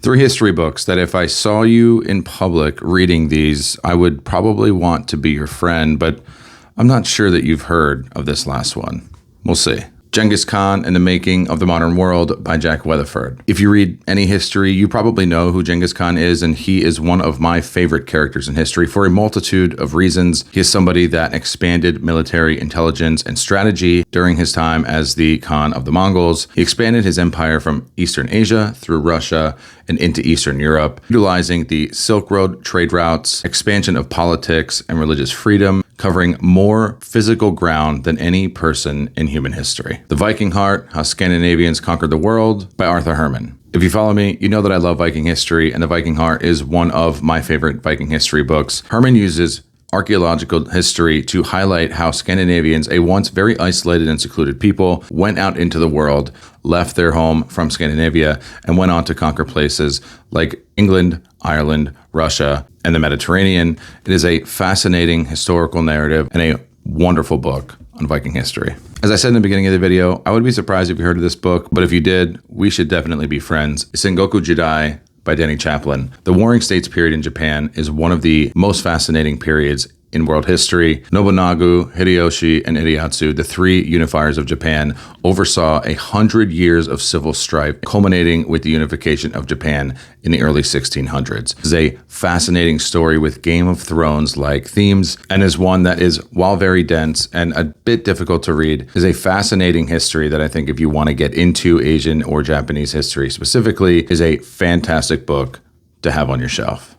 Three history books that if I saw you in public reading these, I would probably want to be your friend, but I'm not sure that you've heard of this last one. We'll see. Genghis Khan and the Making of the Modern World by Jack Weatherford. If you read any history, you probably know who Genghis Khan is, and he is one of my favorite characters in history for a multitude of reasons. He is somebody that expanded military intelligence and strategy during his time as the Khan of the Mongols. He expanded his empire from Eastern Asia through Russia and into Eastern Europe, utilizing the Silk Road trade routes, expansion of politics and religious freedom, covering more physical ground than any person in human history. The Viking Heart, How Scandinavians Conquered the World by Arthur Herman. If you follow me, you know that I love Viking history, and The Viking Heart is one of my favorite Viking history books. Herman uses archaeological history to highlight how Scandinavians, a once very isolated and secluded people, went out into the world, left their home from Scandinavia, and went on to conquer places like England, Ireland, Russia, and the Mediterranean. It is a fascinating historical narrative and a wonderful book on Viking history. As I said in the beginning of the video, I would be surprised if you heard of this book, but if you did, we should definitely be friends. Sengoku Jidai by Danny Chaplin. The Warring States period in Japan is one of the most fascinating periods in world history. Nobunaga, Hideyoshi, and Ieyasu, the three unifiers of Japan, oversaw 100 years of civil strife, culminating with the unification of Japan in the early 1600s. This is a fascinating story with Game of Thrones-like themes, and is one that is, while very dense and a bit difficult to read, is a fascinating history that I think if you want to get into Asian or Japanese history specifically, is a fantastic book to have on your shelf.